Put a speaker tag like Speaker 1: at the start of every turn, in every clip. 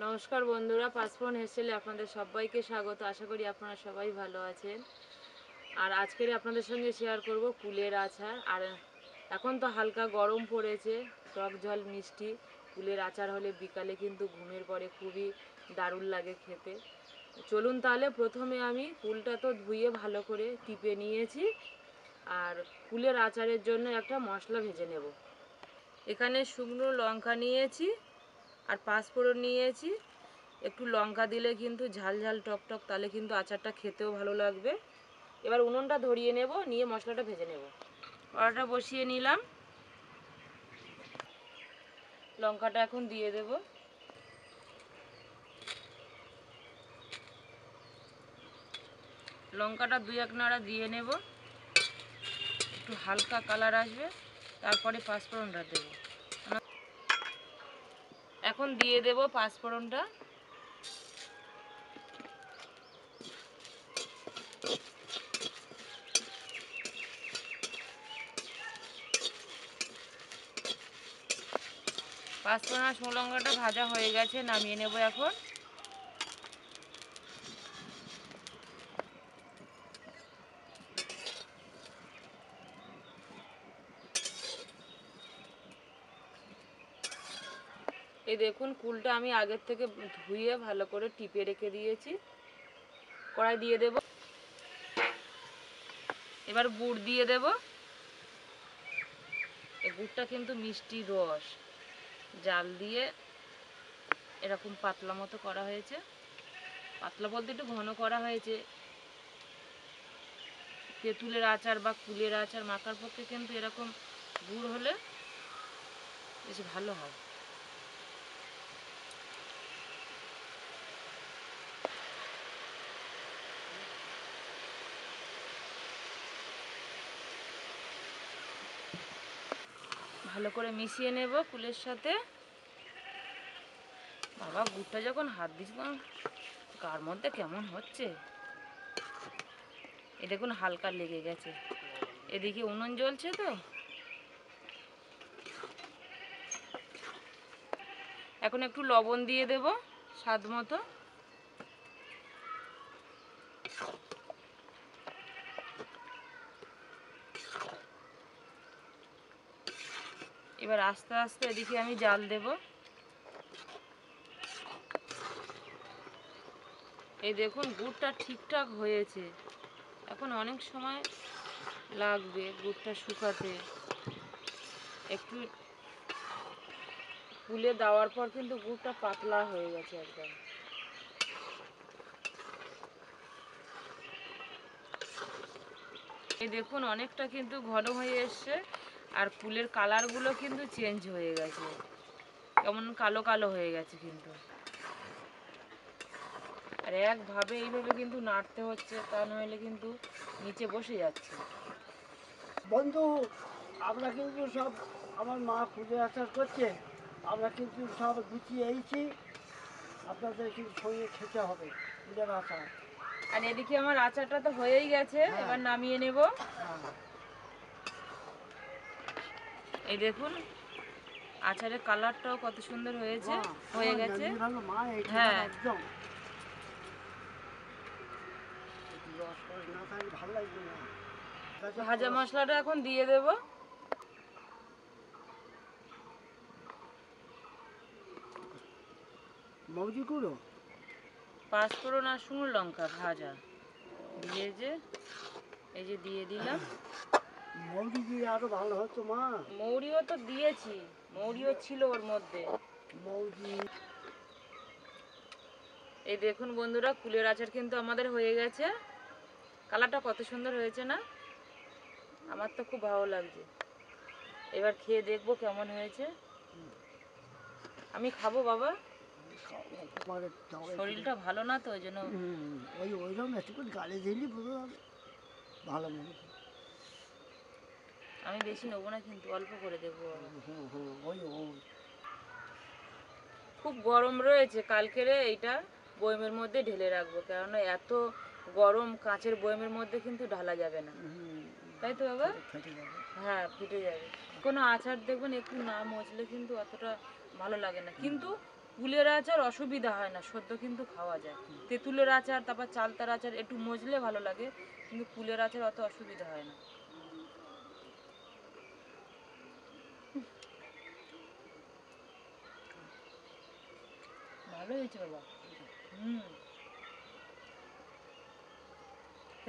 Speaker 1: নমস্কার বন্ধুরা, পাঁচফোড়ন হেসেলে আপনাদের সবাইকে স্বাগত। আশা করি আপনারা সবাই ভালো আছেন। আর আজকের আপনাদের সঙ্গে শেয়ার করব কুলের আচার। আর এখন তো হালকা গরম পড়েছে, টক ঝাল মিষ্টি কুলের আচার হলে বিকালে কিন্তু ঘুমের পরে খুবই দারুণ লাগে খেতে। চলুন তাহলে প্রথমে আমি কুলটা তো ধুয়ে ভালো করে টিপে নিয়েছি। আর কুলের আচারের জন্য একটা মশলা ভেজে নেব। এখানে শুকনো লঙ্কা নিয়েছি আর পাঁচফোড়ন নিয়েছি। একটু লঙ্কা দিলে কিন্তু ঝাল ঝাল টক টক, তাহলে কিন্তু আচারটা খেতেও ভালো লাগবে। এবার উনুনটা ধরিয়ে নেব, নিয়ে মশলাটা ভেজে নেব। কড়াটা বসিয়ে নিলাম, লঙ্কাটা এখন দিয়ে দেব। লঙ্কাটা দুই এক নাড়া দিয়ে নেব, একটু হালকা কালার আসবে, তারপরে পাঁচফোড়নটা দেব। এখন দিয়ে দেব পাঁচফোড়নটা। পাঁচফোড়ন আর শুকনো লঙ্কাটা ভাজা হয়ে গেছে, নামিয়ে নেব এখন। এই দেখুন, কুলটা আমি আগের থেকে ধুয়ে ভালো করে টিপে রেখে দিয়েছি। কড়াই দিয়ে দেব, এবার গুড় দিয়ে দেব। এই গুড়টা কিন্তু মিষ্টি রস জাল দিয়ে এরকম পাতলা মতো করা হয়েছে। পাতলা বলতে একটু ঘন করা হয়েছে। তেঁতুলের আচার বা কুলের আচার মাখার পক্ষে কিন্তু এরকম গুড় হলে বেশ ভালো হয়। ভালো করে মিশিয়ে নেব কুলের সাথে। বাবা, গুড়টা যখন হাত দিচ্ছিলাম গার মধ্যে কেমন হচ্ছে। এ দেখুন হালকা লেগে গেছে। এদিকে উনুন জ্বলছে তো। এখন একটু লবণ দিয়ে দেব স্বাদ মতো। এবার আস্তে আস্তে এদিকে আমি জাল দেব। এই দেখুন গুড়টা ঠিকঠাক হয়েছে। এখন অনেক সময় লাগবে গুড়টা শুকাতে। একটু কুলে দেওয়ার পর কিন্তু গুড়টা পাতলা হয়ে গেছে একদম। এই দেখুন অনেকটা কিন্তু ঘন হয়ে এসছে। আর কুলের কালারগুলো কিন্তু চেঞ্জ হয়ে গেছে, কেমন কালো কালো হয়ে গেছে কিন্তু। আর একভাবে এইভাবে কিন্তু নাড়তে হচ্ছে, তা নইলে কিন্তু নিচে বসে যাচ্ছে।
Speaker 2: বন্ধু, আমরা কিন্তু সব, আমার মা কুলের আচার করছে, আমরা কিন্তু সব গুছিয়ে এইছি, আপনাদের কিন্তু সঙ্গে খেতে হবে কুলের আচার।
Speaker 1: আর এদিকে আমার আচারটা তো হয়েই গেছে,
Speaker 2: হ্যাঁ।
Speaker 1: এবার নামিয়ে নেব।
Speaker 2: হ্যাঁ।
Speaker 1: এই দেখুন আচারের কালারটাও কত সুন্দর হয়েছে,
Speaker 2: মা,
Speaker 1: হয়ে
Speaker 2: তোমার
Speaker 1: গেছে।
Speaker 2: মেমরি ভালো মা, এই
Speaker 1: হ্যাঁ,
Speaker 2: একদম একটু রস ফস না থাকলে ভালো লাগবে না।
Speaker 1: ভাজা মশলাটা এখন দিয়ে দেব।
Speaker 2: মৌজি গুঁড়ো,
Speaker 1: পাঁচফোড়ন আর শুকনো লঙ্কা ভাজা দিয়ে এই যে দিয়ে দিলাম।
Speaker 2: মৌজি দিয়ে আরো ভালো হতো মা।
Speaker 1: মৌরিও তো দিয়েছি, মৌরিও ছিল ওর মধ্যে।
Speaker 2: মৌজি।
Speaker 1: এই দেখুন বন্ধুরা, কুলের আচার কিন্তু আমাদের হয়ে গেছে। কালারটা কত সুন্দর হয়েছে না? আমার তো খুব ভালো লাগছে। এবার খেয়ে দেখবো কেমন হয়েছে। আমি খাবো বাবা, শরীরটা ভালো না তো ওই জন্য।
Speaker 2: ওই ওইরকম একটু গালে দিলি বুঝতে হবে ভালো মনে।
Speaker 1: আমি বেশি নেবো না কিন্তু, অল্প করে দেবো বাবা।
Speaker 2: ওই ওই
Speaker 1: খুব গরম রয়েছে, কালকেরে এইটা বয়মের মধ্যে ঢেলে রাখবো, কেননা এত গরম কাঁচের বয়মের মধ্যে কিন্তু ঢালা যাবে না, তাই তো বাবা?
Speaker 2: ফেটে যাবে।
Speaker 1: হ্যাঁ, ফেটে যাবে। কোনো আচার দেখবেন একটু না মজলে কিন্তু অতটা ভালো লাগে না, কিন্তু কুলের আচার অসুবিধা হয় না, সদ্য কিন্তু খাওয়া যায়। তেঁতুলের আচার, তারপর চালতার আচার একটু মজলে ভালো লাগে, কিন্তু কুলের আচার অত অসুবিধা হয় না। ভালো হয়েছে বাবা। হুম,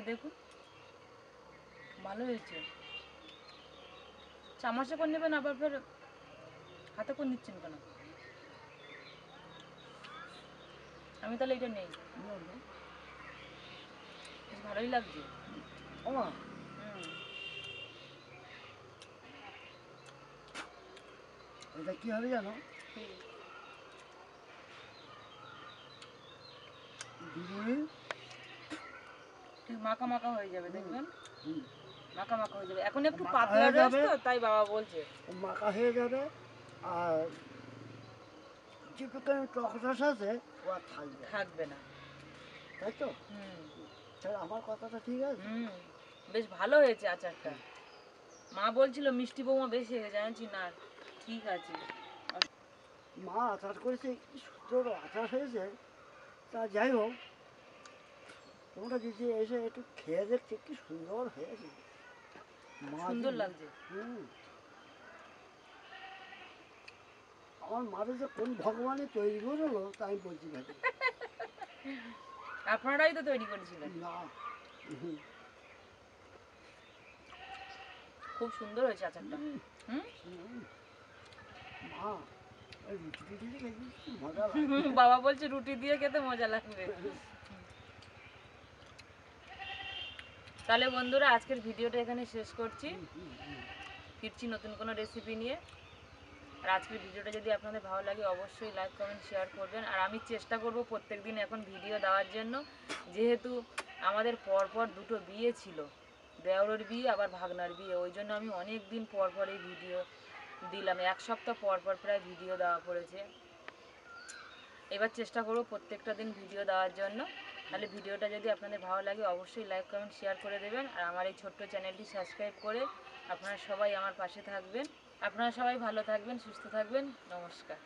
Speaker 1: দেখুন ভালো হয়েছে। চামচে করে নেবেন, আবার ফের হাতে করে নিচ্ছেন কেন? আমি তাহলে এটা নেই, বেশ ভালোই লাগছে।
Speaker 2: ওমা,
Speaker 1: হুম,
Speaker 2: এটা কি হবে জানো? দিদিমণি,
Speaker 1: ঠিক মাখা মাখা হয়ে যাবে, দেখবেন
Speaker 2: হুম,
Speaker 1: মাখা মাখা হয়ে যাবে। এখন একটু
Speaker 2: মাখা
Speaker 1: পাতলা
Speaker 2: হয়ে
Speaker 1: রয়েছে
Speaker 2: যাবে।
Speaker 1: তো, তাই বাবা বলছে।
Speaker 2: মাখা হয়ে যাবে, আর যেটুকু টক রস আছে ও আর থাকবে না।
Speaker 1: থাকবে না।
Speaker 2: তাই তো?
Speaker 1: হুম
Speaker 2: তাহলে আমার কথাটা ঠিক আছে?
Speaker 1: হুম, বেশ ভালো হয়েছে আচারটা। মা বলছিল মিষ্টি বৌমা বেশি হয়ে জানছি না, ঠিক আছে।
Speaker 2: মা আচার করেছে, কি সুন্দর আচার হয়েছে। তা যাই হোক, তোমরা যদি এসে একটু খেয়ে দেখছে কি সুন্দর হয়েছে। মা
Speaker 1: সুন্দর
Speaker 2: যে-
Speaker 1: লাগছে।
Speaker 2: হুম, আমার মাকে যে কোন ভগবানে তৈরি করলো তা আমি বলছি ভাই।
Speaker 1: আপনারাই তো তৈরি করেছিলেন।
Speaker 2: না, হুম,
Speaker 1: খুব সুন্দর হয়েছে আচারটা। হুম
Speaker 2: হুম, মা ওই রুটি টুটি দিয়ে খেতে কি মজা লাগে।
Speaker 1: বাবা বলছে রুটি দিয়ে খেতে মজা লাগবে। তাহলে বন্ধুরা, আজকের ভিডিওটা এখানে শেষ করছি। ফিরছি নতুন কোনো রেসিপি নিয়ে। আর আজকের ভিডিওটা যদি আপনাদের ভালো লাগে অবশ্যই লাইক কমেন্ট শেয়ার করবেন। আর আমি চেষ্টা করব প্রত্যেকদিন এখন ভিডিও দেওয়ার জন্য, যেহেতু আমাদের পরপর দুটো বিয়ে ছিল, দেওরের বিয়ে আবার ভাগনার বিয়ে, ওই জন্য আমি অনেক দিন পর পর এই ভিডিও দিলাম, এক সপ্তাহ পর পর প্রায় ভিডিও দেওয়া পড়েছে। এবার চেষ্টা করব প্রত্যেকটা দিন ভিডিও দেওয়ার জন্য। তাহলে ভিডিওটা যদি আপনাদের ভালো লাগে অবশ্যই লাইক কমেন্ট শেয়ার করে দেবেন। আর আমার এই ছোট্ট চ্যানেলটি সাবস্ক্রাইব করে আপনারা সবাই আমার পাশে থাকবেন। আপনারা সবাই ভালো থাকবেন, সুস্থ থাকবেন। নমস্কার।